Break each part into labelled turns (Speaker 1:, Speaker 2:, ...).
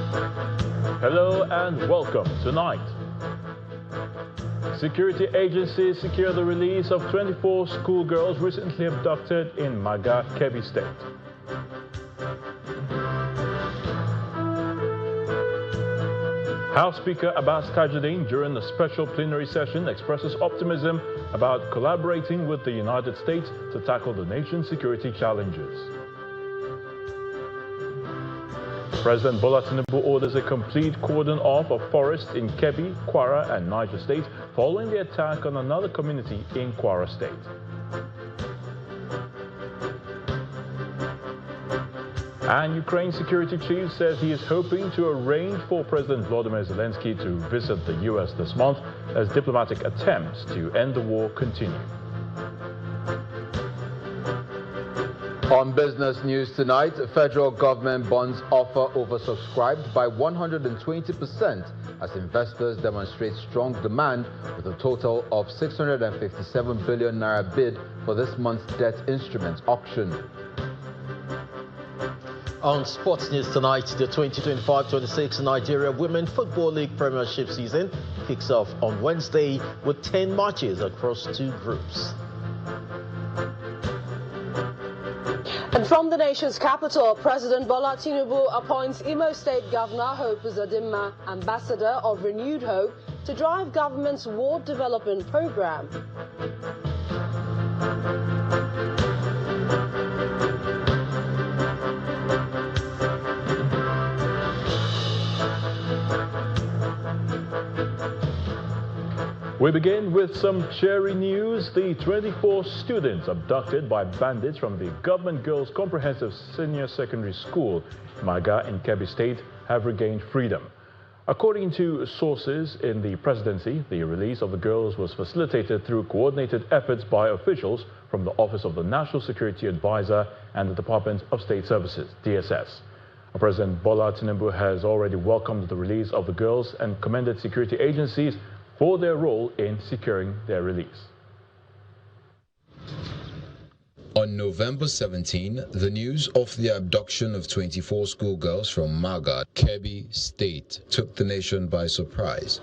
Speaker 1: Hello and welcome. Tonight, security agencies secure the release of 24 schoolgirls recently abducted in Maga, Kebbi State. House Speaker Abbas Tajuddin, during the special plenary session, expresses optimism about collaborating with the United States to tackle the nation's security challenges. President Bola Tinubu orders a complete cordon off of forests in Kebbi, Kwara and Niger State following the attack on another community in Kwara State. And Ukraine's security chief says he is hoping to arrange for President Volodymyr Zelensky to visit the U.S. this month as diplomatic attempts to end the war continue.
Speaker 2: On business news tonight, federal government bonds offer oversubscribed by 120% as investors demonstrate strong demand with a total of 657 billion naira bid for this month's debt instrument auction.
Speaker 3: On sports news tonight, the 2025-26 Nigeria Women Football League Premiership season kicks off on Wednesday with 10 matches across 2 groups.
Speaker 4: And from the nation's capital, President Bola Tinubu appoints Imo State Governor Hope Uzodimma Ambassador of Renewed Hope to drive government's ward development program.
Speaker 1: We begin with some cheery news. The 24 students abducted by bandits from the Government Girls Comprehensive Senior Secondary School, Maga in Kebbi State, have regained freedom. According to sources in the presidency, the release of the girls was facilitated through coordinated efforts by officials from the Office of the National Security Advisor and the Department of State Services, DSS. President Bola Tinubu has already welcomed the release of the girls and commended security agencies for their role in securing their release.
Speaker 5: On November 17, the news of the abduction of 24 schoolgirls from Maga, Kebbi State, took the nation by surprise.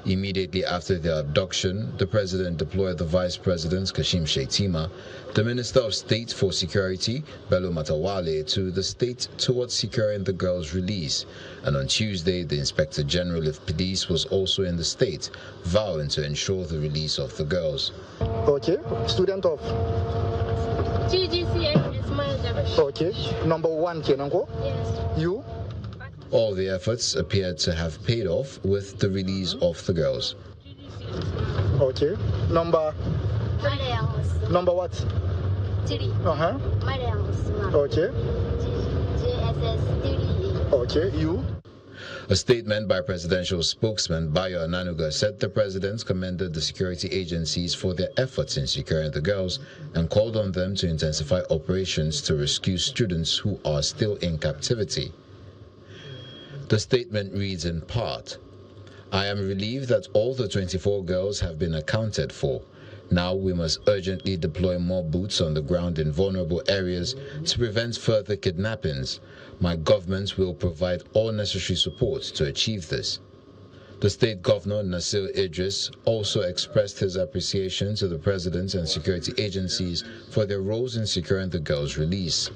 Speaker 5: Immediately after the abduction, the president deployed the vice president, Kashim Shettima, the Minister of State for Security, Bello Matawale, to the state towards securing the girls' release. And on Tuesday, the Inspector General of Police was also in the state, vowing to ensure the release of the girls.
Speaker 6: Okay, student of?
Speaker 7: GGCA is my division.
Speaker 6: Okay, number 1, Kenongo?
Speaker 7: Yes.
Speaker 6: You?
Speaker 5: All the efforts appeared to have paid off with the release of the girls.
Speaker 6: Okay. Number what?
Speaker 7: 3.
Speaker 6: Okay.
Speaker 7: GSS 38.
Speaker 6: Okay. You?
Speaker 5: A statement by presidential spokesman Bayo Ananuga said the president commended the security agencies for their efforts in securing the girls and called on them to intensify operations to rescue students who are still in captivity. The statement reads in part, "I am relieved that all the 24 girls have been accounted for. Now we must urgently deploy more boots on the ground in vulnerable areas to prevent further kidnappings. My government will provide all necessary support to achieve this." The state governor, Nasir Idris, also expressed his appreciation to the president and security agencies for their roles in securing the girls' release.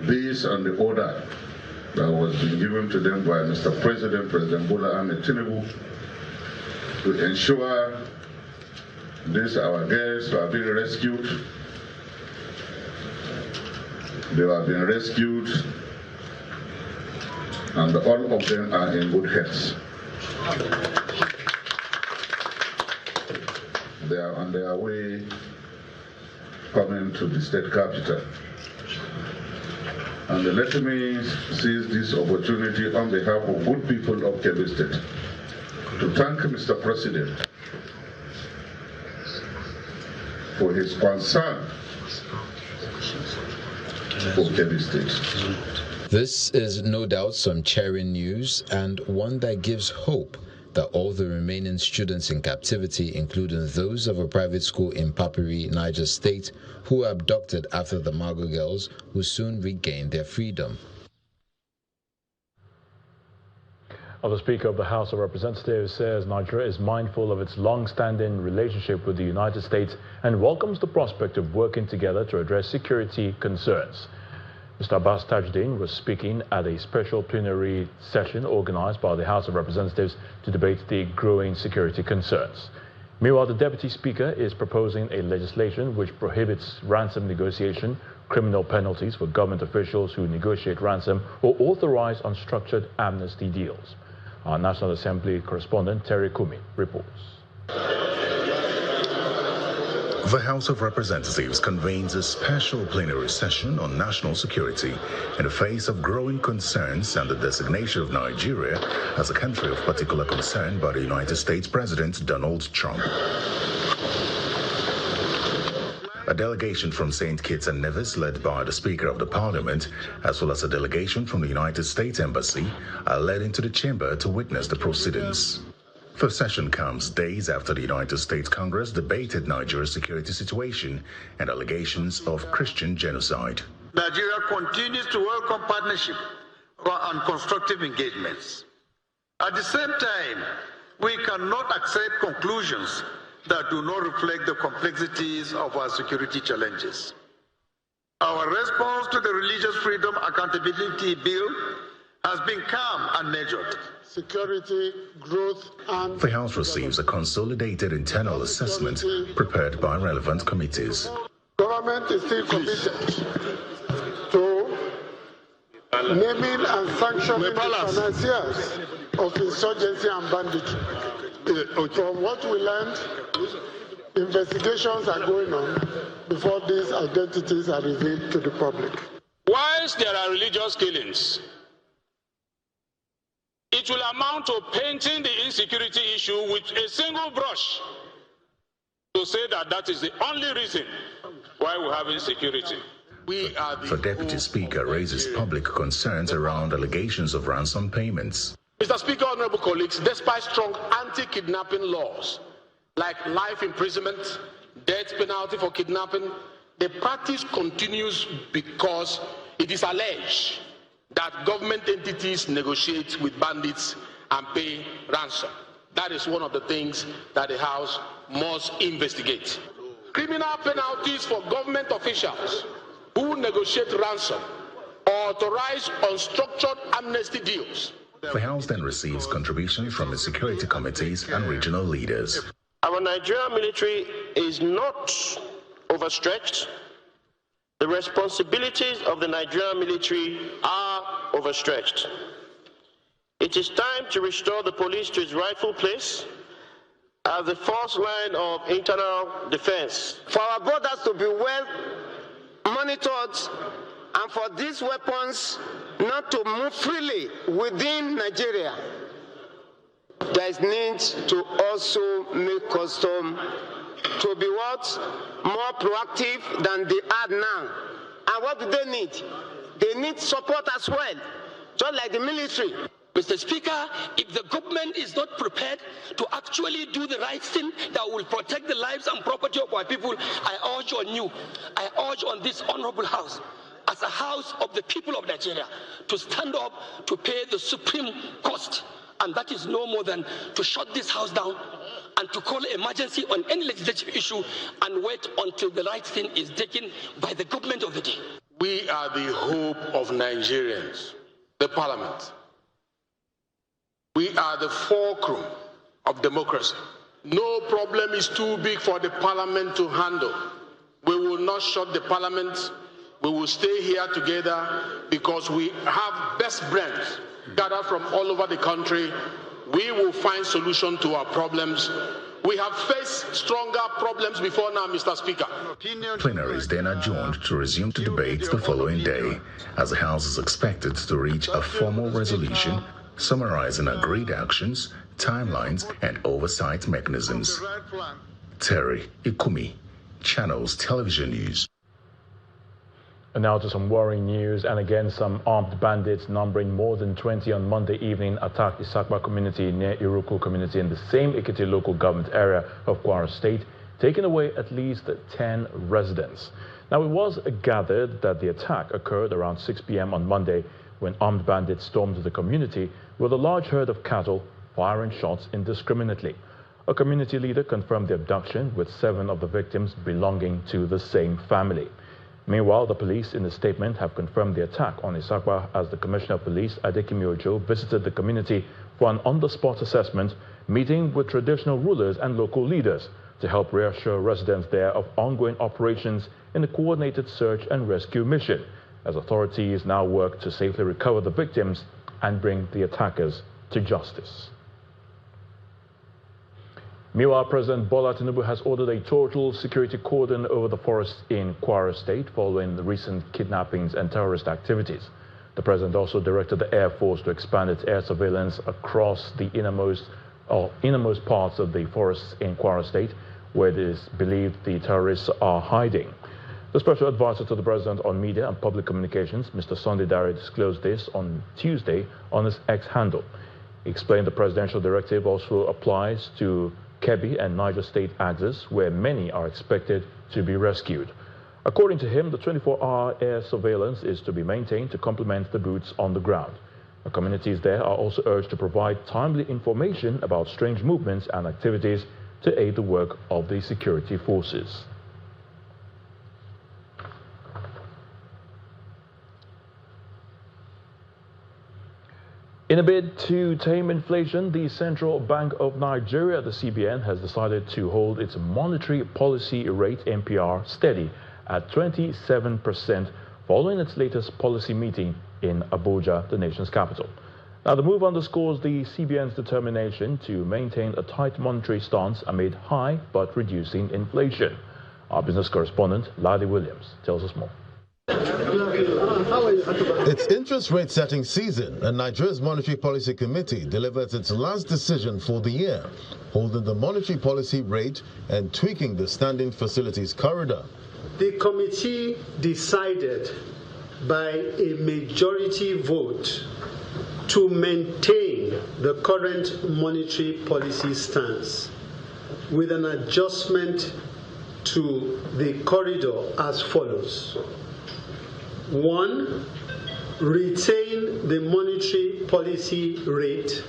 Speaker 8: Based on the order that was being given to them by Mr. President, President Bola Ahmed Tinubu, to ensure these our girls who have been rescued. They have been rescued and all of them are in good health. They are on their way coming to the state capital. And let me seize this opportunity on behalf of good people of Kebbi State to thank Mr. President for his concern for Kebbi State.
Speaker 5: This is no doubt some cheering news and one that gives hope that all the remaining students in captivity, including those of a private school in Papiri, Niger State, who were abducted after the Maga girls, will soon regain their freedom.
Speaker 1: The Speaker of the House of Representatives says Nigeria is mindful of its long-standing relationship with the United States and welcomes the prospect of working together to address security concerns. Mr. Abbas Tajuddin was speaking at a special plenary session organized by the House of Representatives to debate the growing security concerns. Meanwhile, the Deputy Speaker is proposing a legislation which prohibits ransom negotiation, criminal penalties for government officials who negotiate ransom or authorize unstructured amnesty deals. Our National Assembly correspondent Terry Kumi reports.
Speaker 9: The House of Representatives convenes a special plenary session on national security in the face of growing concerns and the designation of Nigeria as a country of particular concern by the United States President Donald Trump. A delegation from St. Kitts and Nevis, led by the Speaker of the Parliament, as well as a delegation from the United States Embassy, are led into the chamber to witness the proceedings. The session comes days after the United States Congress debated Nigeria's security situation and allegations of Christian genocide.
Speaker 10: Nigeria continues to welcome partnership and constructive engagements. At the same time, we cannot accept conclusions that do not reflect the complexities of our security challenges. Our response to the Religious Freedom Accountability Bill has been calm and measured.
Speaker 11: Security, growth, and...
Speaker 9: The House receives a consolidated internal assessment prepared by relevant committees.
Speaker 11: Government is still committed to naming and sanctioning the financiers of insurgency and banditry. From what we learned, investigations are going on before these identities are revealed to the public.
Speaker 12: Whilst there are religious killings, it will amount to painting the insecurity issue with a single brush to say that that is the only reason why we have insecurity.
Speaker 9: The Deputy Speaker raises public concerns around allegations of ransom payments.
Speaker 13: Mr. Speaker, honorable colleagues, despite strong anti-kidnapping laws like life imprisonment, death penalty for kidnapping, the practice continues because it is alleged that government entities negotiate with bandits and pay ransom. That is one of the things that the House must investigate. Criminal penalties for government officials who negotiate ransom or authorize unstructured amnesty deals.
Speaker 9: The House then receives contributions from the security committees and regional leaders.
Speaker 14: Our Nigerian military is not overstretched. The responsibilities of the Nigerian military are overstretched. It is time to restore the police to its rightful place as the first line of internal defense.
Speaker 15: For our borders to be well monitored and for these weapons not to move freely within Nigeria, there is need to also make custom to be what? More proactive than they are now. And what do they need? They need support as well, just like the military.
Speaker 16: Mr. Speaker, if the government is not prepared to actually do the right thing that will protect the lives and property of our people, I urge on you, I urge on this honorable House, as a House of the people of Nigeria, to stand up to pay the supreme cost. And that is no more than to shut this House down and to call emergency on any legislative issue and wait until the right thing is taken by the government of the day.
Speaker 13: We are the hope of Nigerians, the Parliament. We are the fulcrum of democracy. No problem is too big for the Parliament to handle. We will not shut the Parliament. We will stay here together because we have best brains gathered from all over the country. We will find solution to our problems. We have faced stronger problems before now, Mr. Speaker.
Speaker 9: Plenary is then adjourned to resume the debate the following day, as the House is expected to reach a formal resolution summarizing agreed actions, timelines, and oversight mechanisms. Terry Ikumi, Channels Television News.
Speaker 1: And now to some worrying news, and again some armed bandits numbering more than 20 on Monday evening attacked Isakba community near Iroko community in the same Ekiti local government area of Kwara State, taking away at least 10 residents. Now, it was gathered that the attack occurred around 6 p.m. on Monday when armed bandits stormed the community with a large herd of cattle, firing shots indiscriminately. A community leader confirmed the abduction, with 7 of the victims belonging to the same family. Meanwhile, the police in a statement have confirmed the attack on Isakwa as the Commissioner of Police, Adekimi Ojo, visited the community for an on-the-spot assessment, meeting with traditional rulers and local leaders to help reassure residents there of ongoing operations in a coordinated search and rescue mission, as authorities now work to safely recover the victims and bring the attackers to justice. Meanwhile, President Bola Tinubu has ordered a total security cordon over the forests in Kwara State following the recent kidnappings and terrorist activities. The president also directed the Air Force to expand its air surveillance across the innermost parts of the forests in Kwara State, where it is believed the terrorists are hiding. The special advisor to the president on media and public communications, Mr. Sunday Dare, disclosed this on Tuesday on his X handle. He explained the presidential directive also applies to Kebbi and Niger State axes, where many are expected to be rescued. According to him, the 24-hour air surveillance is to be maintained to complement the boots on the ground. The communities there are also urged to provide timely information about strange movements and activities to aid the work of the security forces. In a bid to tame inflation, the Central Bank of Nigeria, the CBN, has decided to hold its monetary policy rate, MPR, steady at 27% following its latest policy meeting in Abuja, the nation's capital. Now, the move underscores the CBN's determination to maintain a tight monetary stance amid high but reducing inflation. Our business correspondent, Ladi Williams, tells us more.
Speaker 17: It's interest rate setting season, and Nigeria's Monetary Policy Committee delivers its last decision for the year, holding the monetary policy rate and tweaking the standing facilities corridor.
Speaker 18: The committee decided by a majority vote to maintain the current monetary policy stance with an adjustment to the corridor as follows. 1. Retain the monetary policy rate,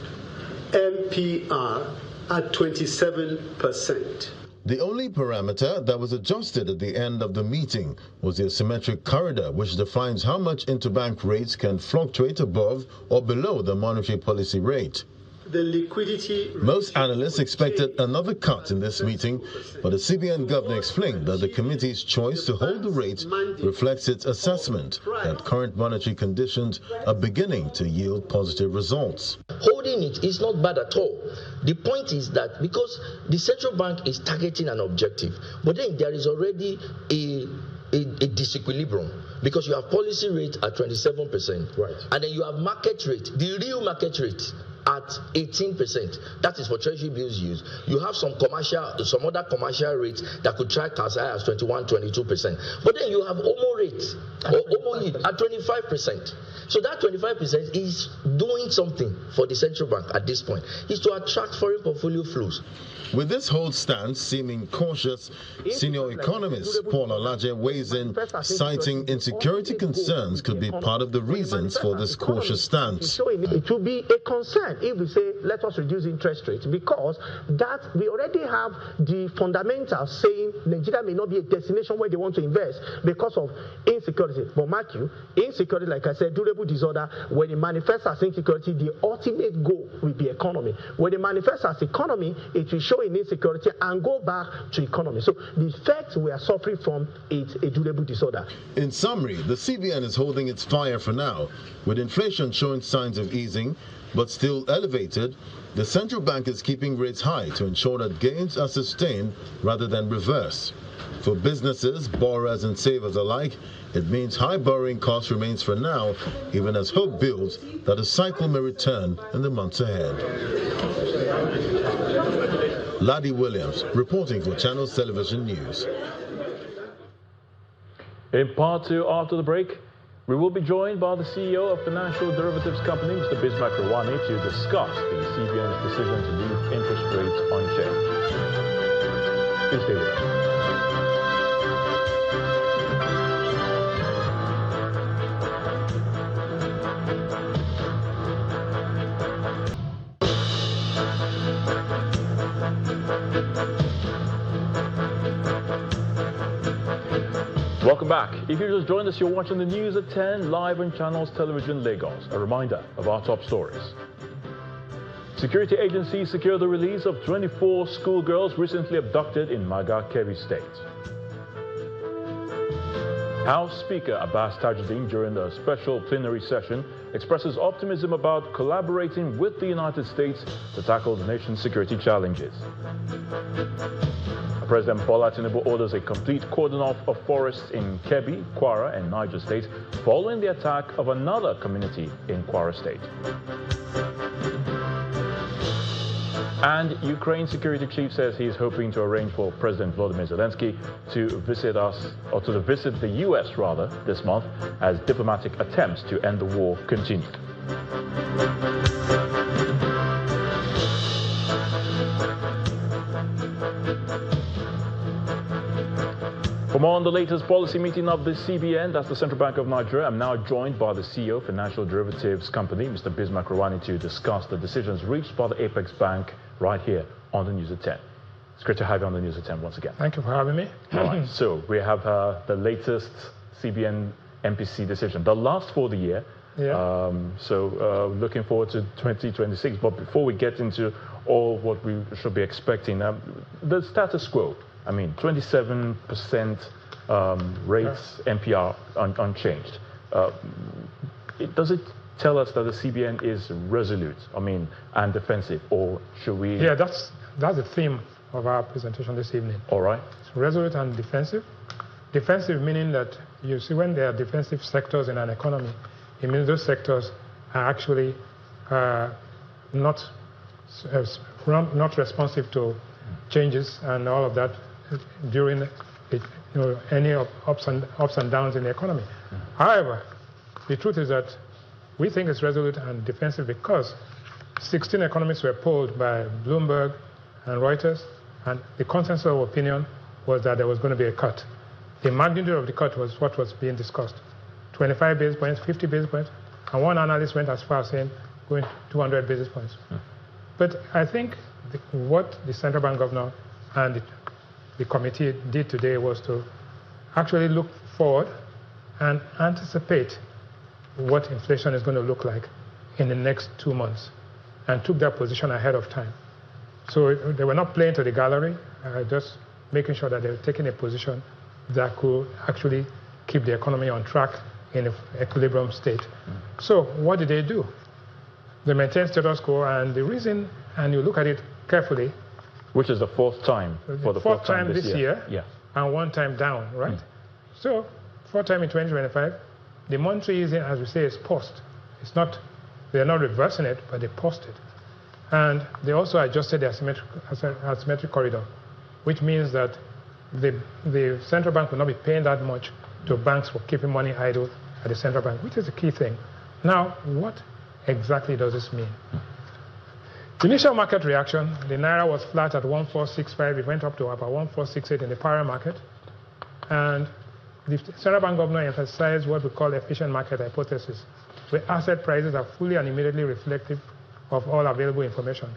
Speaker 18: MPR, at 27%.
Speaker 17: The only parameter that was adjusted at the end of the meeting was the asymmetric corridor, which defines how much interbank rates can fluctuate above or below the monetary policy rate.
Speaker 18: The liquidity.
Speaker 17: Most analysts expected another cut in this meeting, but the CBN governor explained that the committee's choice to hold the rate reflects its assessment that current monetary conditions are beginning to yield positive results.
Speaker 19: Holding it is not bad at all. The point is that because the central bank is targeting an objective, but then there is already a disequilibrium, because you have policy rate at 27%, right, and then you have market rate, the real market rate, at 18%. That is for treasury bills use. You have some other commercial rates that could track as high as 21, 22%. But then you have OMO rates or OMO yield at 25%. So that 25% is doing something for the central bank at this point, is to attract foreign portfolio flows.
Speaker 17: With this hold stance seeming cautious, senior economist Paul Alaje weighs in, citing insecurity concerns could be part of the reasons for this cautious stance.
Speaker 20: It will be a concern if we say, let us reduce interest rates, because that we already have the fundamentals saying Nigeria may not be a destination where they want to invest because of insecurity. But mark you, insecurity, like I said, durable disorder, when it manifests as insecurity, the ultimate goal will be economy. When it manifests as economy, it will show in insecurity and go back to economy. So the effect we are suffering from is a durable disorder.
Speaker 17: In summary, the CBN is holding its fire for now. With inflation showing signs of easing, but still elevated, the central bank is keeping rates high to ensure that gains are sustained rather than reverse. For businesses, borrowers and savers alike, it means high borrowing costs remains for now, even as hope builds that a cycle may return in the months ahead. Ladi Williams, reporting for Channels Television News.
Speaker 1: In part two, after the break, we will be joined by the CEO of financial derivatives company, Mr. Bismarck Rwani, to discuss the CBN's decision to leave interest rates unchanged. Please stay with us. Welcome back. If you just joined us, you're watching the news at 10 live on Channels Television Lagos. A reminder of our top stories. Security agencies secure the release of 24 schoolgirls recently abducted in Maga, Kebbi State. House Speaker Abbas Tajuddin, during the special plenary session, expresses optimism about collaborating with the United States to tackle the nation's security challenges. President Bola Tinubu orders a complete cordon off of forests in Kebbi, Kwara, and Niger State following the attack of another community in Kwara State. And Ukraine's security chief says he is hoping to arrange for President Volodymyr Zelensky to visit the U.S. rather this month as diplomatic attempts to end the war continue. For more on the latest policy meeting of the CBN, that's the Central Bank of Nigeria, I'm now joined by the CEO of Financial Derivatives Company, Mr. Bismarck Rawani, to discuss the decisions reached by the Apex Bank right here on the News at 10. It's great to have you on the News at 10 once again.
Speaker 21: Thank you for having me.
Speaker 1: All right, so we have the latest CBN MPC decision, the last for the year.
Speaker 21: Yeah.
Speaker 1: Looking forward to 2026. But before we get into all what we should be expecting, the status quo. I mean, 27% rates, NPR unchanged. Does it tell us that the CBN is resolute, and defensive, or should we?
Speaker 21: Yeah, that's the theme of our presentation this evening.
Speaker 1: All right. It's
Speaker 21: resolute and defensive. Defensive meaning that you see when there are defensive sectors in an economy, it means those sectors are actually not responsive to changes and all of that during any ups and downs in the economy. However, the truth is that we think it's resolute and defensive because 16 economists were polled by Bloomberg and Reuters, and the consensus of opinion was that there was going to be a cut. The magnitude of the cut was what was being discussed. 25 basis points, 50 basis points, and one analyst went as far as saying going 200 basis points. But I think what the central bank governor and the committee did today was to actually look forward and anticipate what inflation is going to look like in the next 2 months and took that position ahead of time. So they were not playing to the gallery, just making sure that they were taking a position that could actually keep the economy on track in an equilibrium state. So what did they do? They maintained status quo, and the reason, and you look at it carefully,
Speaker 1: which is the fourth time for the fourth time
Speaker 21: this year,
Speaker 1: yeah,
Speaker 21: and one time down, right? So, fourth time in 2025, the monetary easing, as we say, is paused. It's not, they're not reversing it, but they paused it. And they also adjusted the asymmetric corridor, which means that the central bank will not be paying that much to banks for keeping money idle at the central bank, which is the key thing. Now, what exactly does this mean? The initial market reaction, the Naira was flat at 1465. It went up to about 1468 in the para market. And the central bank governor emphasized what we call efficient market hypothesis, where asset prices are fully and immediately reflective of all available information.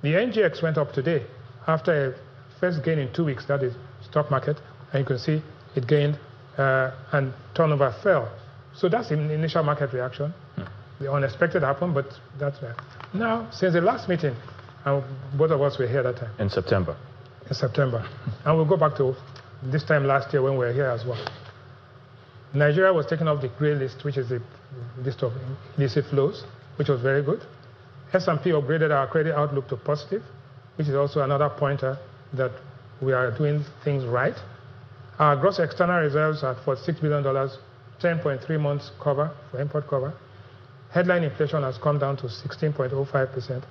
Speaker 21: The NGX went up today after a first gain in 2 weeks, that is stock market, and you can see it gained and turnover fell. So that's the initial market reaction. The unexpected happened, but that's right. Now, since the last meeting, and both of us were here that time.
Speaker 1: In September.
Speaker 21: In September. And we'll go back to this time last year when we were here as well. Nigeria was taken off the gray list, which is the list of illicit flows, which was very good. S&P upgraded our credit outlook to positive, which is also another pointer that we are doing things right. Our gross external reserves are at $46 billion, 10.3 months cover for import cover. Headline inflation has come down to 16.05%.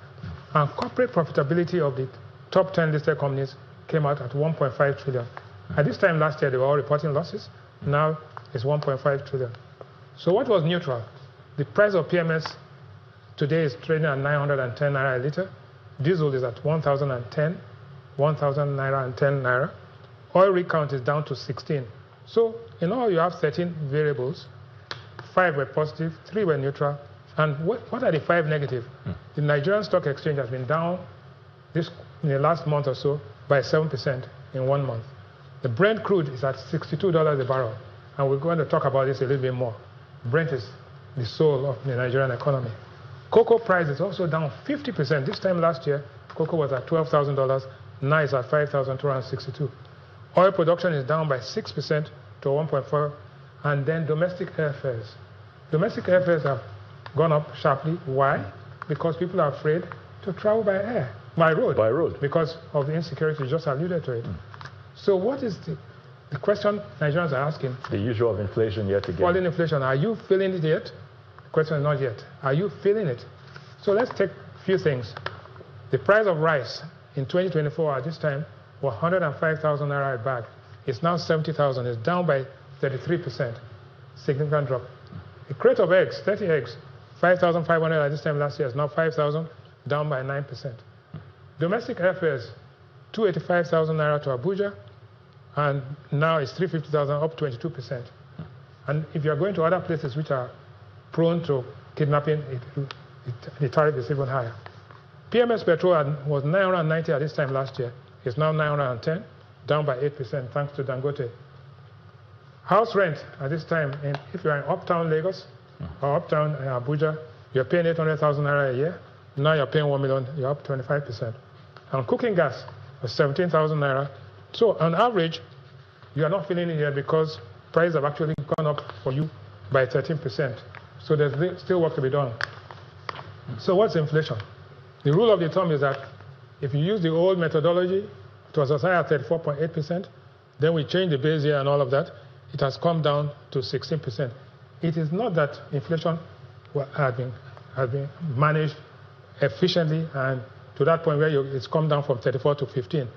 Speaker 21: And corporate profitability of the top 10 listed companies came out at 1.5 trillion. At this time last year, they were all reporting losses. Now it's 1.5 trillion. So what was neutral? The price of PMS today is trading at 910 naira a liter. Diesel is at 1,010 naira. Oil rig count is down to 16. So in all, you have 13 variables. 5 were positive, 3 were neutral. And what are the 5 negative? The Nigerian Stock Exchange has been down in the last month or so by 7% in 1 month. The Brent crude is at $62 a barrel. And we're going to talk about this a little bit more. Brent is the soul of the Nigerian economy. Cocoa price is also down 50%. This time last year, cocoa was at $12,000. Now it's at $5,262. Oil production is down by 6% to 1.4. And then domestic airfares. Domestic airfares have gone up sharply. Why? Because people are afraid to travel by road. By road. Because of the insecurity, you just alluded to it. So what is the question Nigerians are asking?
Speaker 1: The usual of inflation yet again.
Speaker 21: Falling inflation. Are you feeling it yet? The question is not yet. Are you feeling it? So let's take a few things. The price of rice in 2024 at this time was 105,000 naira a bag. It's now 70,000. It's down by 33%. Significant drop. A crate of eggs, 30 eggs, 5,500 at this time last year. It's now 5,000, down by 9%. Domestic airfares, 285,000 naira to Abuja, and now it's 350,000, up 22%. And if you're going to other places which are prone to kidnapping, the tariff is even higher. PMS petrol was 990 at this time last year. It's now 910, down by 8%, thanks to Dangote. House rent at this time, if you're in uptown Lagos or uptown Abuja, you're paying 800,000 naira a year. Now you're paying 1 million, you're up 25%. And cooking gas was 17,000 naira. So on average, you are not feeling it here because prices have actually gone up for you by 13%. So there's still work to be done. So what's inflation? The rule of the thumb is that if you use the old methodology, it was as high as 34.8%. Then we change the base year and all of that. It has come down to 16%. It is not that inflation has been managed efficiently and to that point where it's come down from 34 to 15.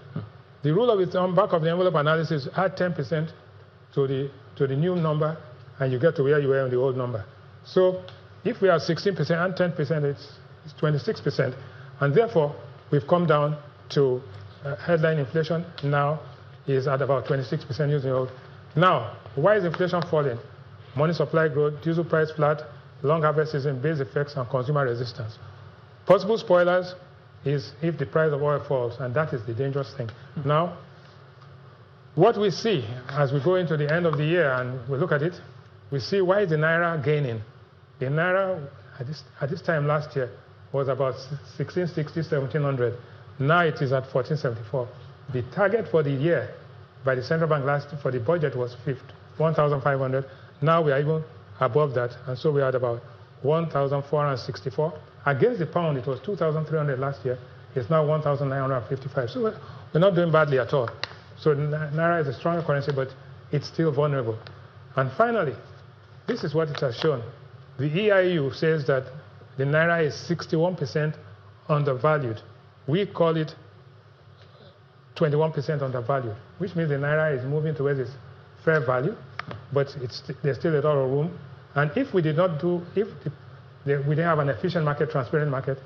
Speaker 21: The rule of the thumb, back of the envelope analysis, add 10% to the new number, and you get to where you were on the old number. So if we are 16% and 10%, it's 26%. And therefore, we've come down to headline inflation now is at about 26% using the old. Now, why is inflation falling? Money supply growth, diesel price flat, long harvest season, base effects, and consumer resistance. Possible spoilers is if the price of oil falls, and that is the dangerous thing. Now, what we see as we go into the end of the year and we look at it, we see why is the Naira gaining. The Naira at this time last year was about 1660, 1700. Now it is at 1474. The target for the year by the central bank for the budget was 1,500. Now we are even above that, and so we are at about 1,464. Against the pound, it was 2,300 last year. It's now 1,955. So we're not doing badly at all. So Naira is a stronger currency, but it's still vulnerable. And finally, this is what it has shown. The EIU says that the Naira is 61% undervalued. We call it 21% undervalued, which means the Naira is moving towards its fair value, but there's still a lot of room. And if we didn't have an efficient market, transparent market,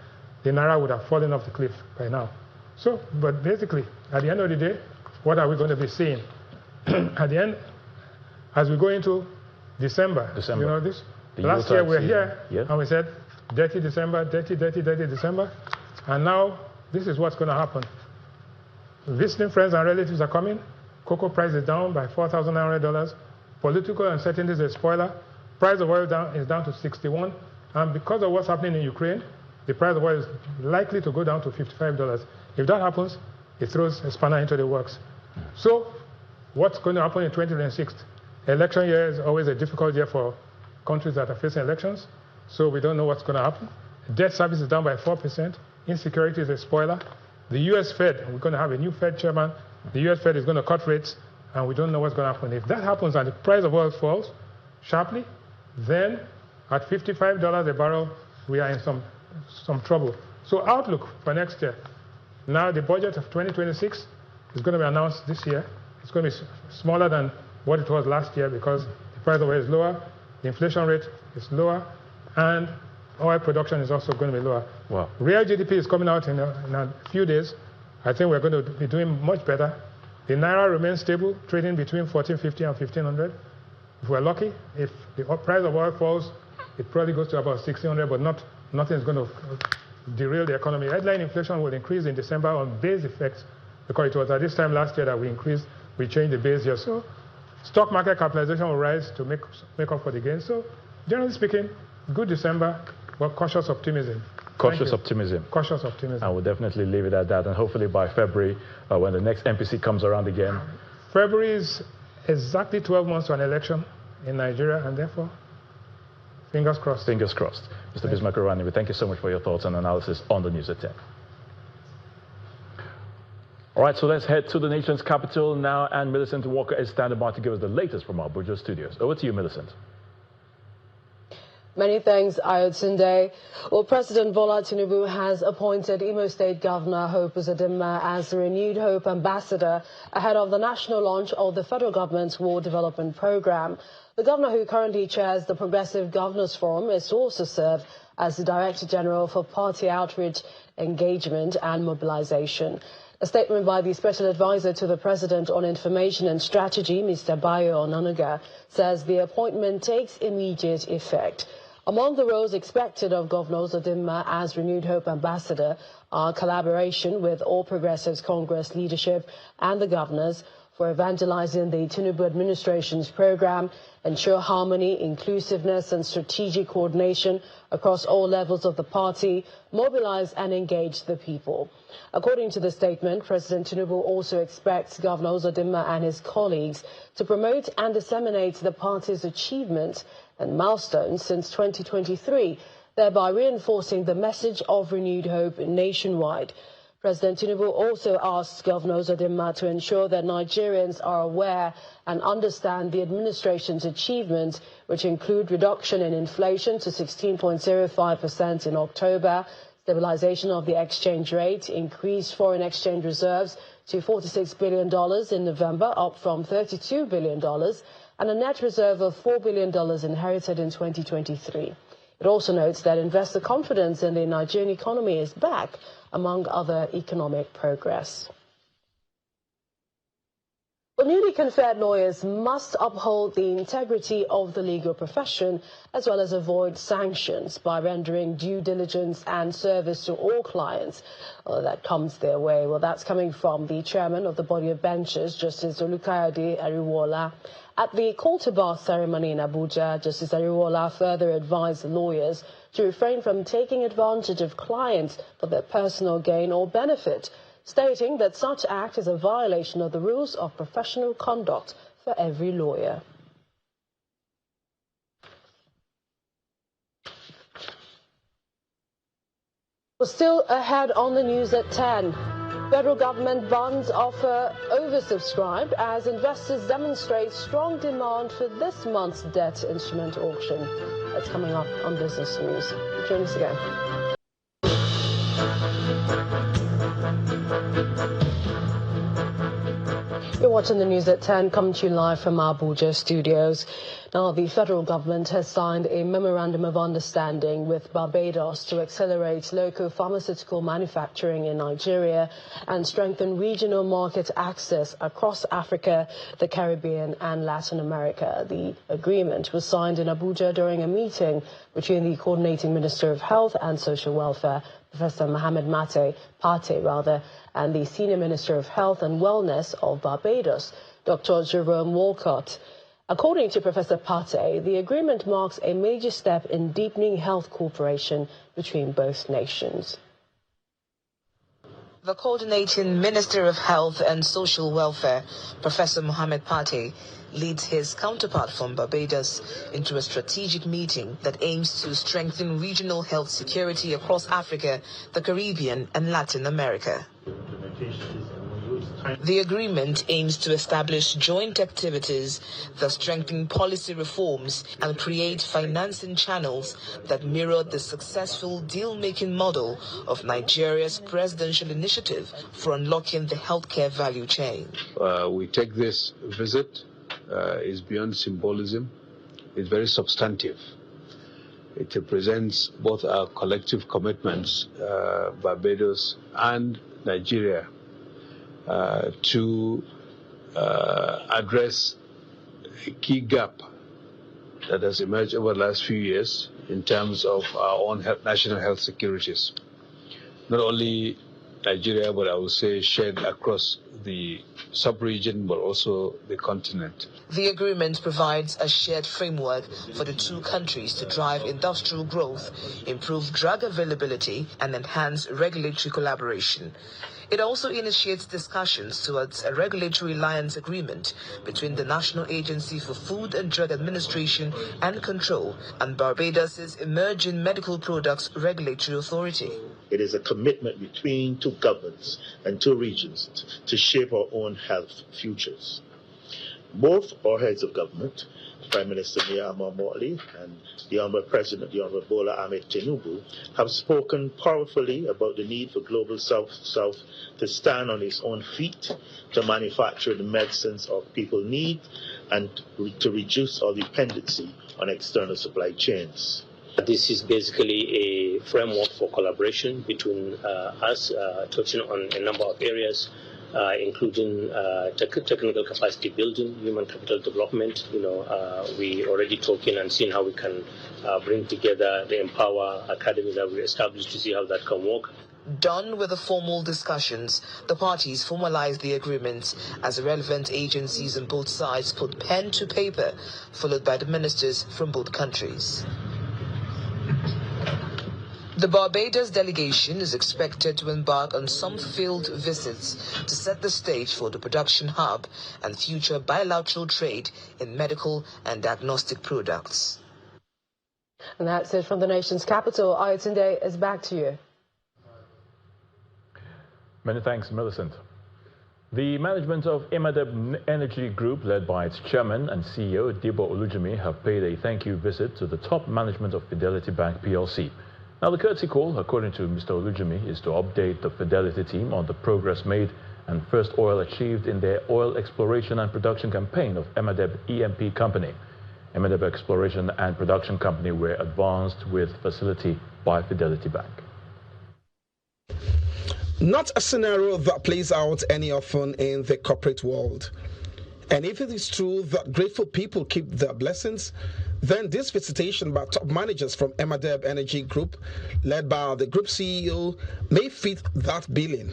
Speaker 21: the Naira would have fallen off the cliff by now. So, but basically, at the end of the day, what are we going to be seeing? At the end, as we go into December. You know this? Last year we were here, and we said, dirty December, dirty December. And now, this is what's going to happen. Visiting friends and relatives are coming. Cocoa price is down by $4,900. Political uncertainty is a spoiler. Price of oil is down to 61. And because of what's happening in Ukraine, the price of oil is likely to go down to $55. If that happens, it throws a spanner into the works. So what's going to happen in 2026? Election year is always a difficult year for countries that are facing elections. So we don't know what's going to happen. Debt service is down by 4%. Insecurity is a spoiler. The U.S. Fed, we're going to have a new Fed chairman. The U.S. Fed is going to cut rates, and we don't know what's going to happen. If that happens and the price of oil falls sharply, then at $55 a barrel, we are in some trouble. So outlook for next year. Now the budget of 2026 is going to be announced this year. It's going to be smaller than what it was last year because the price of oil is lower, the inflation rate is lower, and oil production is also going to be lower.
Speaker 1: Wow.
Speaker 21: Real GDP is coming out in a few days. I think we're going to be doing much better. The Naira remains stable, trading between 1450 and 1500. If we're lucky, if the price of oil falls, it probably goes to about 1600, but nothing is going to derail the economy. Headline inflation will increase in December on base effects, because it was at this time last year that we changed the base year. So stock market capitalization will rise to make up for the gain. So generally speaking, good December, but cautious optimism.
Speaker 1: Cautious optimism.
Speaker 21: Cautious optimism.
Speaker 1: I will definitely leave it at that, and hopefully by February, when the next MPC comes around again.
Speaker 21: February is exactly 12 months to an election in Nigeria, and therefore, fingers crossed.
Speaker 1: Fingers crossed. Mr. Bismarck Oranibe, thank you so much for your thoughts and analysis on the news at 10. All right, so let's head to the nation's capital now, and Millicent Walker is standing by to give us the latest from our Abuja studios. Over to you, Millicent.
Speaker 4: Many thanks, Ayotunde. Well, President Bola Tinubu has appointed Imo State Governor Hope Uzodimma as the renewed Hope Ambassador ahead of the national launch of the federal government's War Development Program. The governor, who currently chairs the Progressive Governors Forum, is to also serve as the Director General for Party Outreach, Engagement and Mobilization. A statement by the Special Advisor to the President on Information and Strategy, Mr. Bayo Onanuga, says the appointment takes immediate effect. Among the roles expected of Governor Uzodimma as renewed Hope Ambassador are collaboration with All Progressives Congress leadership and the governors for evangelizing the Tinubu administration's program, ensure harmony, inclusiveness and strategic coordination across all levels of the party, mobilize and engage the people. According to the statement, President Tinubu also expects Governor Uzodimma and his colleagues to promote and disseminate the party's achievements and milestones since 2023, thereby reinforcing the message of renewed hope nationwide. President Tinubu also asked Governor Uzodimma to ensure that Nigerians are aware and understand the administration's achievements, which include reduction in inflation to 16.05% in October, stabilization of the exchange rate, increased foreign exchange reserves to $46 billion in November, up from $32 billion, and a net reserve of $4 billion inherited in 2023. It also notes that investor confidence in the Nigerian economy is back, among other economic progress. Well, newly conferred lawyers must uphold the integrity of the legal profession as well as avoid sanctions by rendering due diligence and service to all clients that comes their way. Well, that's coming from the chairman of the body of benches, Justice Olukayode Ariwola. At the call to bar ceremony in Abuja, Justice Ariwola further advised lawyers to refrain from taking advantage of clients for their personal gain or benefit, stating that such act is a violation of the rules of professional conduct for every lawyer. We're still ahead on the news at 10. Federal government bonds offer oversubscribed as investors demonstrate strong demand for this month's debt instrument auction. That's coming up on Business News. Join us again. You're watching the news at 10, coming to you live from our Abuja studios. Now, the federal government has signed a memorandum of understanding with Barbados to accelerate local pharmaceutical manufacturing in Nigeria and strengthen regional market access across Africa, the Caribbean and Latin America. The agreement was signed in Abuja during a meeting between the Coordinating Minister of Health and Social Welfare, Professor Mohamed Pate, and the Senior Minister of Health and Wellness of Barbados, Dr. Jerome Walcott. According to Professor Pate, the agreement marks a major step in deepening health cooperation between both nations.
Speaker 2: The Coordinating Minister of Health and Social Welfare, Professor Mohamed Pate, leads his counterpart from Barbados into a strategic meeting that aims to strengthen regional health security across Africa, the Caribbean and Latin America. The agreement aims to establish joint activities that strengthen policy reforms and create financing channels that mirror the successful deal-making model of Nigeria's presidential initiative for unlocking the healthcare value chain.
Speaker 22: We take this visit is beyond symbolism. It's very substantive. It represents both our collective commitments, Barbados and Nigeria, to address a key gap that has emerged over the last few years in terms of our own national health securities. Not only Nigeria, but I would say shared across the sub-region, but also the continent.
Speaker 2: The agreement provides a shared framework for the two countries to drive industrial growth, improve drug availability, and enhance regulatory collaboration. It also initiates discussions towards a regulatory alliance agreement between the National Agency for Food and Drug Administration and Control and Barbados' Emerging Medical Products Regulatory Authority.
Speaker 3: It is a commitment between two governments and two regions to shape our own health futures. Both our heads of government, Prime Minister Myanmar Morley and the Honourable President, the Honourable Bola Ahmed Tinubu, have spoken powerfully about the need for Global South to stand on its own feet, to manufacture the medicines our people need, and to reduce our dependency on external supply chains.
Speaker 7: This is basically a framework for collaboration between us, touching on a number of areas, including technical capacity building, human capital development. We already talking and seeing how we can bring together the Empower Academy that we established to see how that can work.
Speaker 2: Done with the formal discussions, the parties formalized the agreement as the relevant agencies on both sides put pen to paper, followed by the ministers from both countries. The Barbados delegation is expected to embark on some field visits to set the stage for the production hub and future bilateral trade in medical and diagnostic products.
Speaker 4: And that's it from the nation's capital. Ayotunde, is back to you.
Speaker 1: Many thanks, Millicent. The management of Emadeb Energy Group, led by its chairman and CEO, Debo Olujimi, have paid a thank you visit to the top management of Fidelity Bank PLC. Now, the courtesy call, according to Mr. Olujimi, is to update the Fidelity team on the progress made and first oil achieved in their oil exploration and production campaign of Emadeb E&P Company. Emadeb Exploration and Production Company were advanced with facility by Fidelity Bank.
Speaker 23: Not a scenario that plays out any often in the corporate world. And if it is true that grateful people keep their blessings, then this visitation by top managers from Emadeb Energy Group, led by the group CEO, may fit that billing.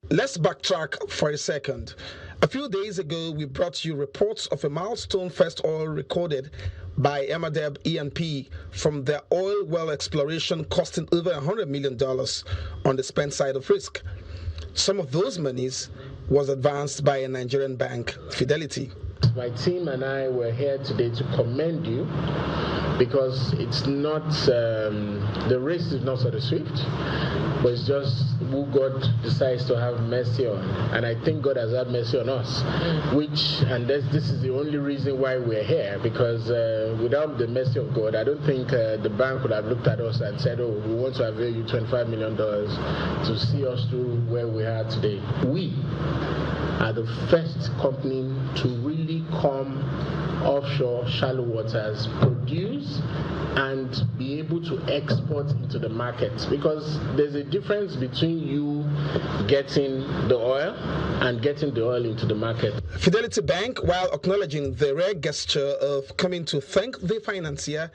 Speaker 23: Let's backtrack for a second. A few days ago, we brought you reports of a milestone first oil recorded by Emadeb E&P from their oil well exploration costing over $100 million on the spend side of risk. Some of those monies was advanced by a Nigerian bank, Fidelity.
Speaker 20: My team and I were here today to commend you because it's not, the race is not sort of swift, but it's just who God decides to have mercy on. And I think God has had mercy on us, this is the only reason why we're here, because without the mercy of God, I don't think the bank would have looked at us and said, oh, we want to avail you $25 million to see us through where we are today. We are the first company to really come offshore shallow waters, produce and be able to export into the market, because there's a difference between you getting the oil and getting the oil into the market.
Speaker 23: Fidelity Bank, while acknowledging the rare gesture of coming to thank the financier,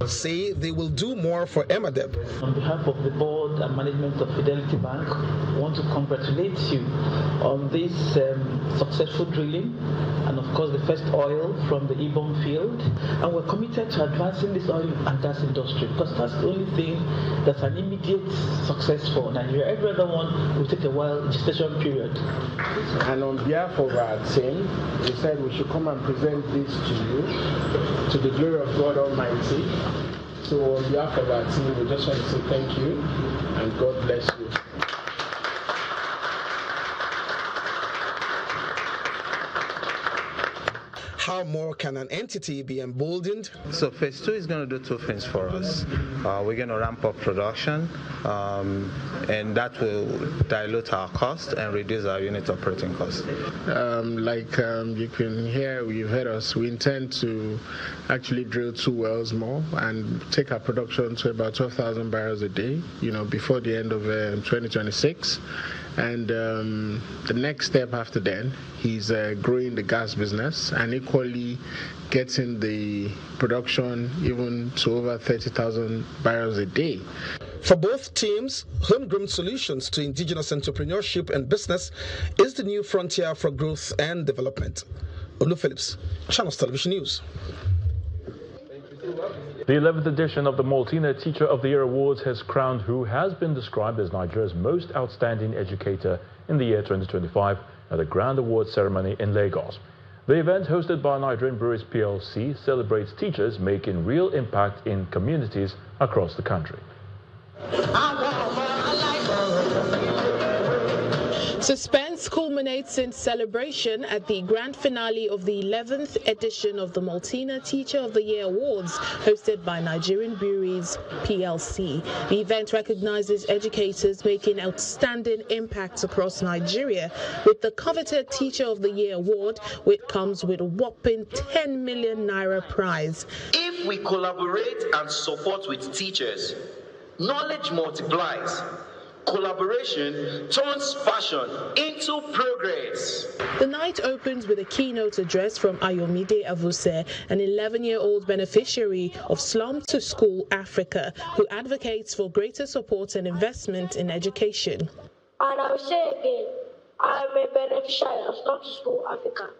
Speaker 23: say they will do more for Emadeb.
Speaker 24: On behalf of the board and management of Fidelity Bank, I want to congratulate you on this successful drilling and of course the first oil from the Ibom field. And we're committed to advancing this oil and gas industry because that's the only thing that's an immediate success for Nigeria. Every other one will take a while, gestation period.
Speaker 20: And on behalf of our team, we said we should come and present this to you, to the glory of God Almighty. So on behalf of our team, we just want to say thank you and God bless you.
Speaker 23: how more can an entity be emboldened?
Speaker 5: So phase 2 is going to do two things for us. We're going to ramp up production, and that will dilute our cost and reduce our unit operating cost.
Speaker 6: You can hear, you've heard us, we intend to actually drill 2 wells more and take our production to about 12,000 barrels a day, before the end of 2026. And the next step after then is growing the gas business and equally getting the production even to over 30,000 barrels a day.
Speaker 23: For both teams, homegrown solutions to indigenous entrepreneurship and business is the new frontier for growth and development. Olu Phillips, Channels Television News.
Speaker 1: The 11th edition of the Maltina Teacher of the Year Awards has crowned who has been described as Nigeria's most outstanding educator in the year 2025 at a grand awards ceremony in Lagos. The event, hosted by Nigerian Breweries PLC, celebrates teachers making real impact in communities across the country.
Speaker 8: Suspense culminates in celebration at the grand finale of the 11th edition of the Maltina Teacher of the Year Awards, hosted by Nigerian Breweries PLC. The event recognizes educators making outstanding impacts across Nigeria, with the coveted Teacher of the Year award, which comes with a whopping 10 million naira prize.
Speaker 10: If we collaborate and support with teachers, knowledge multiplies. Collaboration turns passion into progress.
Speaker 8: The night opens with a keynote address from Ayomide Avuse, an 11-year-old beneficiary of Slum to School Africa, who advocates for greater support and investment in education.
Speaker 25: And I will say again, I am a beneficiary of Slum to School Africa,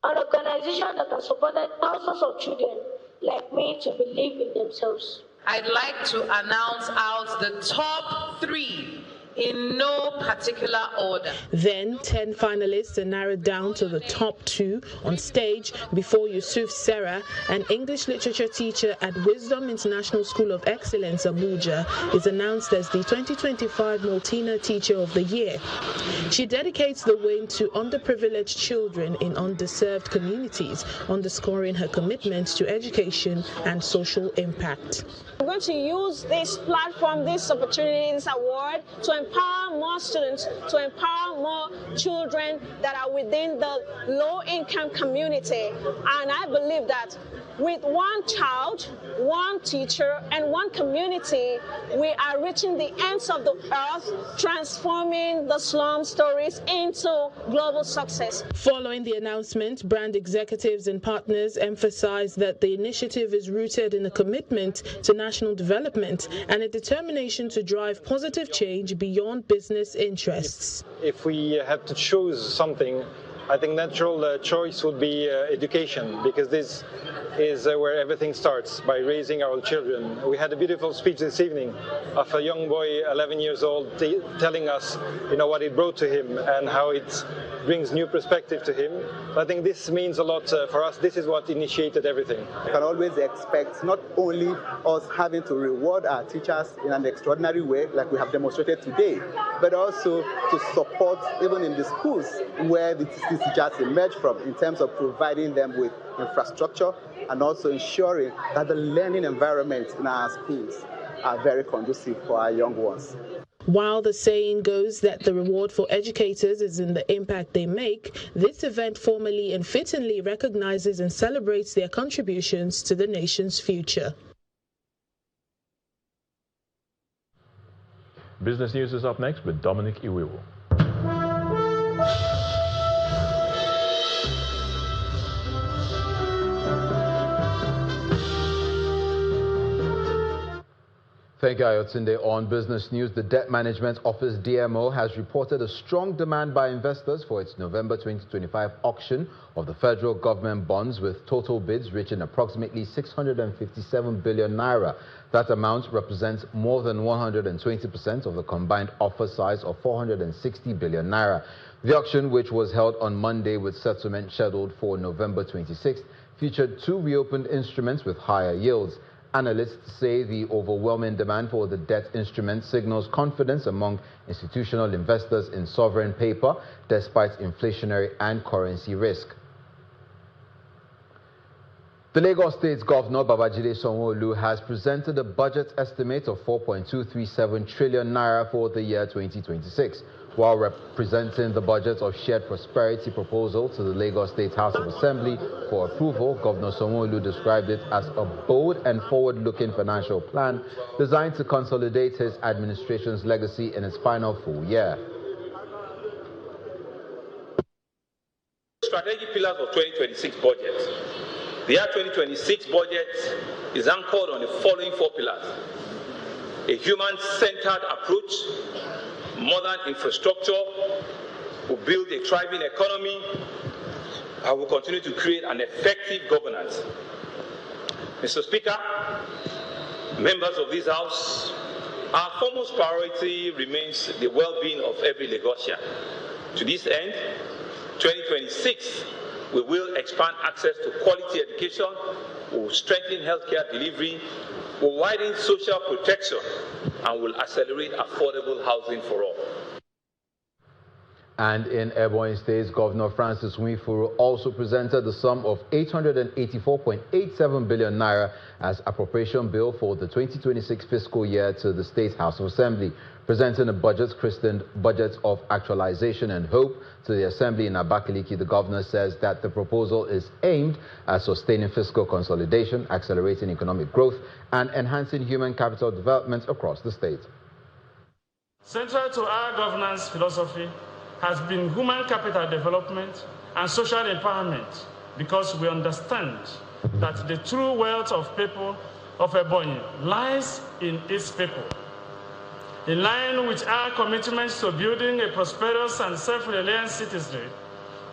Speaker 25: an organization that has supported thousands of children like me to believe in themselves.
Speaker 2: I'd like to announce out the top 3 in no particular order.
Speaker 8: Then 10 finalists are narrowed down to the top 2 on stage before Yusuf Serra, an English literature teacher at Wisdom International School of Excellence, Abuja, is announced as the 2025 Maltina Teacher of the Year. She dedicates the win to underprivileged children in underserved communities, underscoring her commitment to education and social impact.
Speaker 26: I'm going to use this platform, this opportunity, this award to empower more students, to empower more children that are within the low-income community. And I believe that with one child, one teacher, and one community, we are reaching the ends of the earth, transforming the slum stories into global success.
Speaker 8: Following the announcement, brand executives and partners emphasized that the initiative is rooted in a commitment to national development and a determination to drive positive change beyond business interests.
Speaker 27: If we had to choose something, I think natural choice would be education, because this is where everything starts, by raising our children. We had a beautiful speech this evening of a young boy, 11 years old, telling us, what it brought to him and how it brings new perspective to him. I think this means a lot for us. This is what initiated everything.
Speaker 28: You can always expect not only us having to reward our teachers in an extraordinary way, like we have demonstrated today, but also to support even in the schools where these teachers emerge from, in terms of providing them with infrastructure and also ensuring that the learning environment in our schools are very conducive for our young ones.
Speaker 8: While the saying goes that the reward for educators is in the impact they make, this event formally and fittingly recognizes and celebrates their contributions to the nation's future.
Speaker 1: Business News is up next with Dominic Iwiwu.
Speaker 29: Thank you, Ayotunde. On Business News, the Debt Management Office, DMO, has reported a strong demand by investors for its November 2025 auction of the federal government bonds, with total bids reaching approximately 657 billion naira. That amount represents more than 120% of the combined offer size of 460 billion naira. The auction, which was held on Monday with settlement scheduled for November 26th, featured 2 reopened instruments with higher yields. Analysts say the overwhelming demand for the debt instrument signals confidence among institutional investors in sovereign paper, despite inflationary and currency risk. The Lagos State Governor Babajide Sanwo-Olu has presented a budget estimate of 4.237 trillion naira for the year 2026. While representing the budget of shared prosperity proposal to the Lagos State House of Assembly for approval, Governor Sanwo-Olu described it as a bold and forward-looking financial plan designed to consolidate his administration's legacy in its final full year.
Speaker 9: Strategic pillars of 2026 budget. The year 2026 budget is anchored on the following 4 pillars: a human-centered approach, modern infrastructure, will build a thriving economy, and will continue to create an effective governance. Mr. Speaker, members of this House, our foremost priority remains the well-being of every Lagosian. To this end, 2026, we will expand access to quality education, we will strengthen healthcare delivery, we will widen social protection, and will accelerate affordable housing for all.
Speaker 29: And in Ebonyi State, Governor Francis Nwifuru also presented the sum of 884.87 billion naira as appropriation bill for the 2026 fiscal year to the State House of Assembly. Presenting a budget christened Budget of Actualization and Hope to the Assembly in Abakaliki, the governor says that the proposal is aimed at sustaining fiscal consolidation, accelerating economic growth, and enhancing human capital development across the state.
Speaker 11: Central to our governance philosophy has been human capital development and social empowerment, because we understand that the true wealth of people of Ebonyi lies in its people. In line with our commitments to building a prosperous and self-reliant citizenry,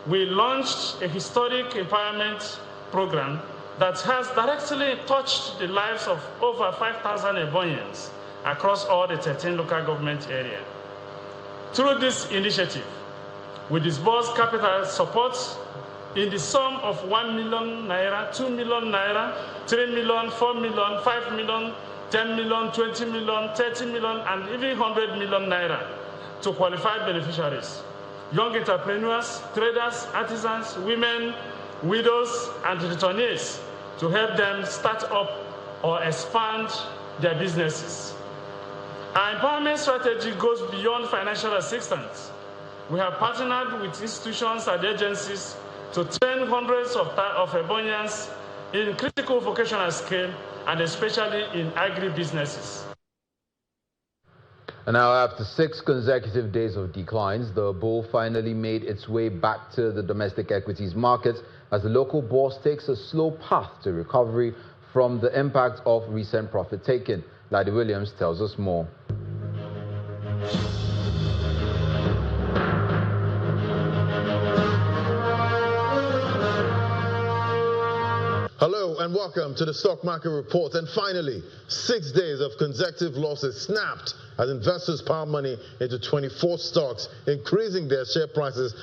Speaker 11: we launched a historic empowerment program that has directly touched the lives of over 5,000 Ebonians across all the 13 local government areas. Through this initiative, we disbursed capital support in the sum of 1 million naira, 2 million naira, 3 million, 4 million, 5 million, 10 million, 20 million, 30 million, and even 100 million naira to qualified beneficiaries, young entrepreneurs, traders, artisans, women, widows, and returnees, to help them start up or expand their businesses. Our empowerment strategy goes beyond financial assistance. We have partnered with institutions and agencies to train hundreds of Ebonians in critical vocational skills, and especially in agri-businesses.
Speaker 29: And now, after 6 consecutive days of declines, the bull finally made its way back to the domestic equities markets as the local bourse takes a slow path to recovery from the impact of recent profit taking. Ladi Williams tells us more.
Speaker 17: Hello and welcome to the Stock Market Report. And finally, 6 days of consecutive losses snapped as investors piled money into 24 stocks, increasing their share prices.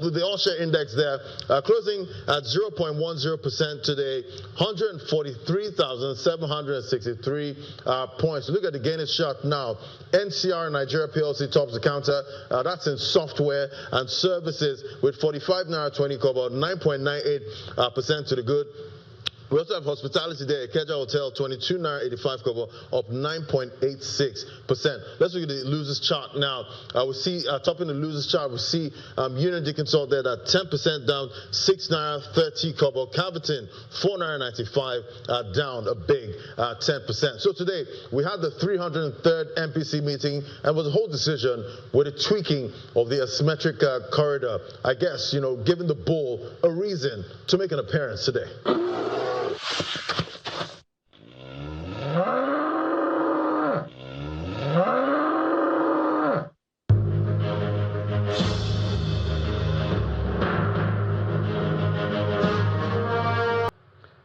Speaker 17: With the all-share index there closing at 0.10% today, 143,763 points. Look at the gainers chart now. NCR Nigeria PLC tops the counter. That's in software and services with 45 naira 20 kobo, 9.98% to the good. We also have hospitality there, Keja Hotel, 22 naira 85 kobo, up 9.86%. Let's look at the losers chart now. We see topping the losers chart, we see Union Dickinson there, that 10% down, 6 naira 30 kobo. Calverton, 4 naira 95, down a big 10%. So today we had the 303rd MPC meeting, and was a whole decision with a tweaking of the asymmetric corridor. I guess, you know, giving the bull a reason to make an appearance today.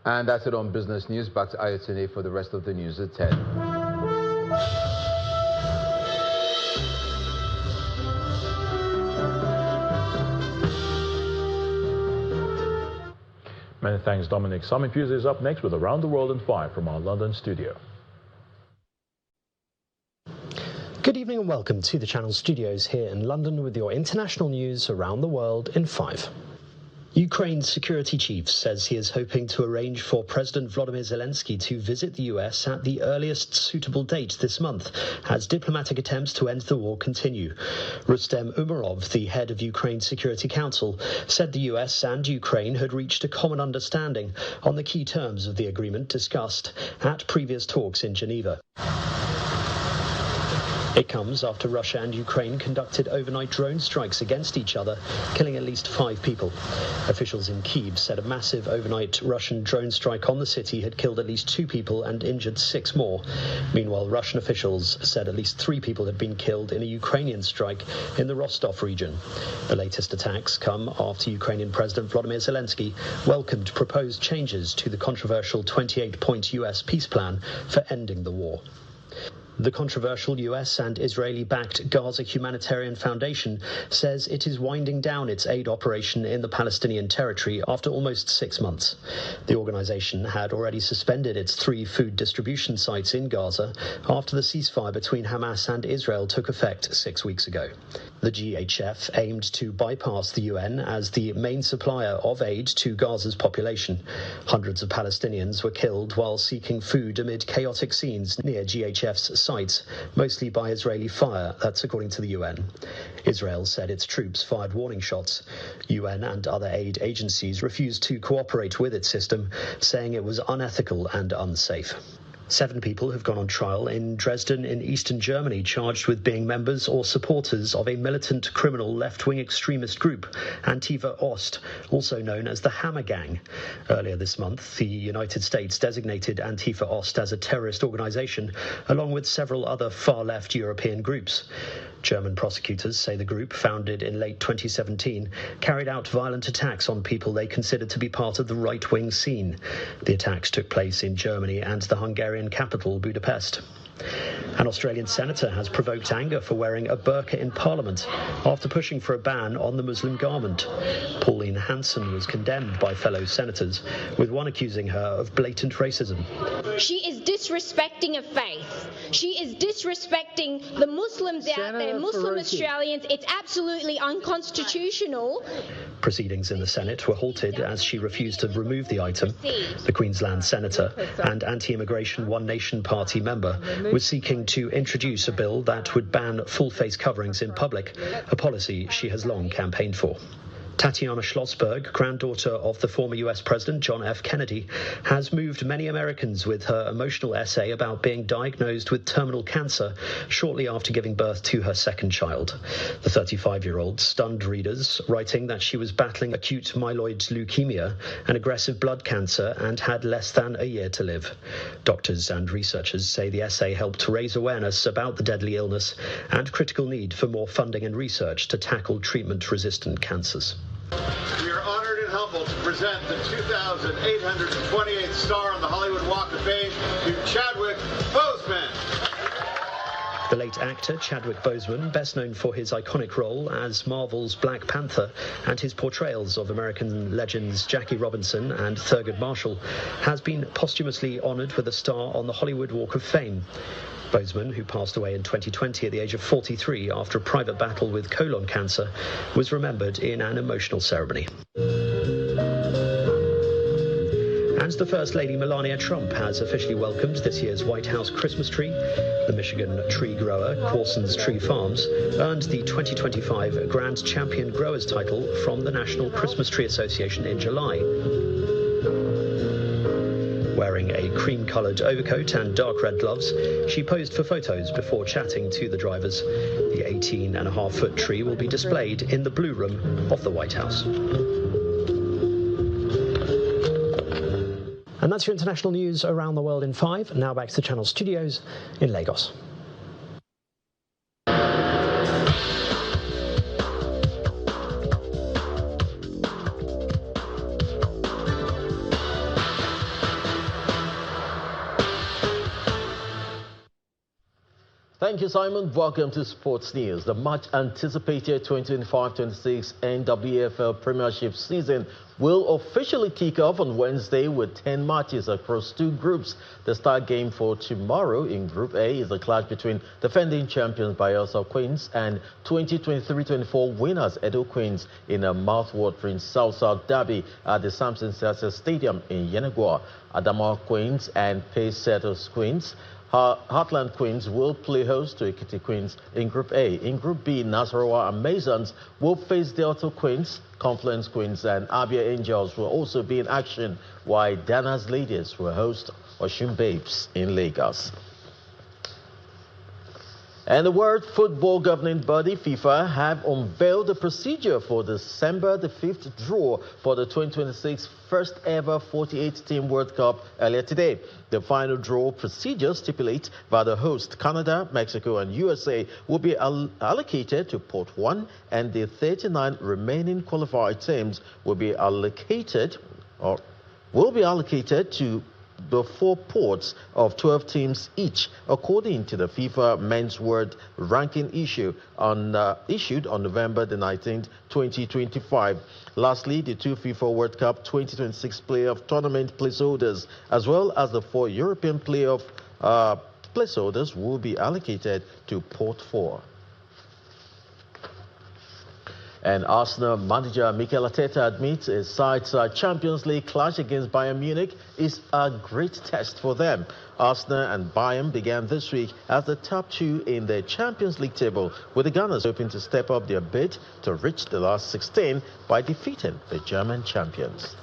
Speaker 29: And that's it on Business News. Back to Ayotune for the rest of the news at 10.
Speaker 1: Many thanks, Dominic. Simon Fuse is up next with Around the World in 5 from our London studio.
Speaker 12: Good evening and welcome to the Channel Studios here in London with your international news around the world in 5. Ukraine's security chief says he is hoping to arrange for President Volodymyr Zelensky to visit the US at the earliest suitable date this month, as diplomatic attempts to end the war continue. Rustem Umerov, the head of Ukraine's Security Council, said the US and Ukraine had reached a common understanding on the key terms of the agreement discussed at previous talks in Geneva. It comes after Russia and Ukraine conducted overnight drone strikes against each other, killing at least 5 people. Officials in Kyiv said a massive overnight Russian drone strike on the city had killed at least 2 people and injured 6 more. Meanwhile, Russian officials said at least 3 people had been killed in a Ukrainian strike in the Rostov region. The latest attacks come after Ukrainian President Volodymyr Zelensky welcomed proposed changes to the controversial 28-point US peace plan for ending the war. The controversial US and Israeli-backed Gaza Humanitarian Foundation says it is winding down its aid operation in the Palestinian territory after almost 6 months. The organization had already suspended its 3 food distribution sites in Gaza after the ceasefire between Hamas and Israel took effect 6 weeks ago. The GHF aimed to bypass the UN as the main supplier of aid to Gaza's population. Hundreds of Palestinians were killed while seeking food amid chaotic scenes near GHF's sites, mostly by Israeli fire, that's according to the UN. Israel said its troops fired warning shots. UN and other aid agencies refused to cooperate with its system, saying it was unethical and unsafe. 7 people have gone on trial in Dresden in eastern Germany, charged with being members or supporters of a militant criminal left-wing extremist group, Antifa Ost, also known as the Hammer Gang. Earlier this month, the United States designated Antifa Ost as a terrorist organization, along with several other far-left European groups. German prosecutors say the group, founded in late 2017, carried out violent attacks on people they considered to be part of the right-wing scene. The attacks took place in Germany and the Hungarian capital, Budapest. An Australian senator has provoked anger for wearing a burqa in Parliament after pushing for a ban on the Muslim garment. Pauline Hanson was condemned by fellow senators, with one accusing her of blatant racism.
Speaker 3: She is disrespecting a faith. She is disrespecting the Muslims out there, Muslim Australians. It's absolutely unconstitutional.
Speaker 12: Proceedings in the Senate were halted as she refused to remove the item. The Queensland senator and anti-immigration One Nation Party member was seeking to introduce a bill that would ban full-face coverings in public, a policy she has long campaigned for. Tatiana Schlossberg, granddaughter of the former US President John F. Kennedy, has moved many Americans with her emotional essay about being diagnosed with terminal cancer shortly after giving birth to her second child. The 35-year-old stunned readers, writing that she was battling acute myeloid leukemia, an aggressive blood cancer, and had less than a year to live. Doctors and researchers say the essay helped to raise awareness about the deadly illness and critical need for more funding and research to tackle treatment-resistant cancers.
Speaker 13: We are honored and humbled to present the 2,828th star on the Hollywood Walk of Fame to Chadwick Boseman.
Speaker 12: The late actor Chadwick Boseman, best known for his iconic role as Marvel's Black Panther and his portrayals of American legends Jackie Robinson and Thurgood Marshall, has been posthumously honored with a star on the Hollywood Walk of Fame. Boseman, who passed away in 2020 at the age of 43 after a private battle with colon cancer, was remembered in an emotional ceremony. And the First Lady Melania Trump has officially welcomed this year's White House Christmas tree. The Michigan tree grower, Corson's Tree Farms, earned the 2025 Grand Champion Growers title from the National Christmas Tree Association in July. Wearing a cream-coloured overcoat and dark red gloves, she posed for photos before chatting to the drivers. The 18.5-foot tree will be displayed in the Blue Room of the White House. And that's your international news around the world in 5. Now back to the Channel studios in Lagos.
Speaker 14: Thank you, Simon. Welcome to Sports News. The much-anticipated 2025-26 NWFL Premiership season will officially kick off on Wednesday with 10 matches across 2 groups. The start game for tomorrow in Group A is the clash between defending champions Bayelsa Queens and 2023-24 winners Edo Queens in a mouth-watering South-South derby at the Samson Sase Stadium in Yenagoa. Adamawa Queens and Paysetters Queens, Heartland Queens will play host to Ekiti Queens in Group A. In Group B, Nasarawa Amazons will face Delta Queens, Confluence Queens and Abia Angels will also be in action, while Dana's Ladies will host Oshun Babes in Lagos. And the World Football Governing Body, FIFA, have unveiled the procedure for December the 5th draw for the 2026 first ever 48-team World Cup earlier today. The final draw procedure stipulates that the host, Canada, Mexico and USA, will be allocated to Port 1 and the 39 remaining qualified teams will be allocated to the 4 ports of 12 teams each, according to the FIFA Men's World Ranking issued on November the 19th, 2025. Lastly, the 2 FIFA World Cup 2026 playoff tournament placeholders, as well as the 4 European playoff placeholders, will be allocated to Port 4. And Arsenal manager Mikel Arteta admits his side's Champions League clash against Bayern Munich is a great test for them. Arsenal and Bayern began this week as the top 2 in the Champions League table, with the Gunners hoping to step up their bid to reach the last 16 by defeating the German champions.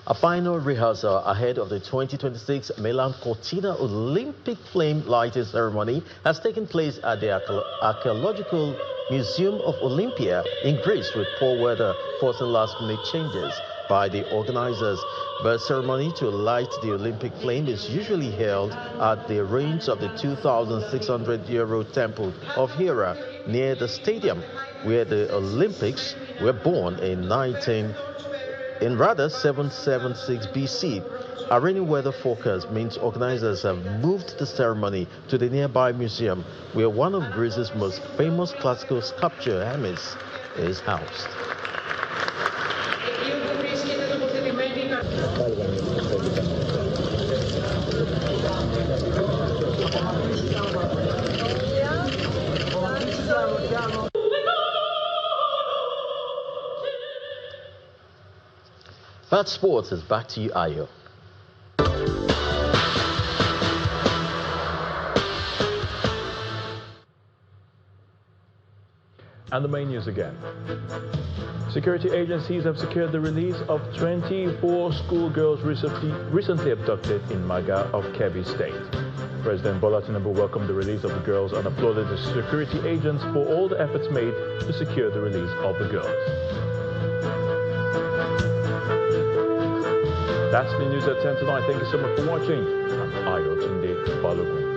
Speaker 14: A final rehearsal ahead of the 2026 Milan Cortina Olympic flame lighting ceremony has taken place at the Archaeological Museum of Olympia in Greece, with poor weather forcing last-minute changes by the organizers. The ceremony to light the Olympic flame is usually held at the ruins of the 2,600-year-old temple of Hera near the stadium where the Olympics were born in 776 BC. A rainy weather forecast means organizers have moved the ceremony to the nearby museum, where one of Greece's most famous classical sculpture, Hermes, is housed. That sports is back to you, Ayo.
Speaker 1: And the main news again. Security agencies have secured the release of 24 schoolgirls recently abducted in Maga of Kebbi State. President Bola Tinubu welcomed the release of the girls and applauded the security agents for all the efforts made to secure the release of the girls. That's the news at 10 tonight. Thank you so much for watching. I'm Ayo Tunde Balogun.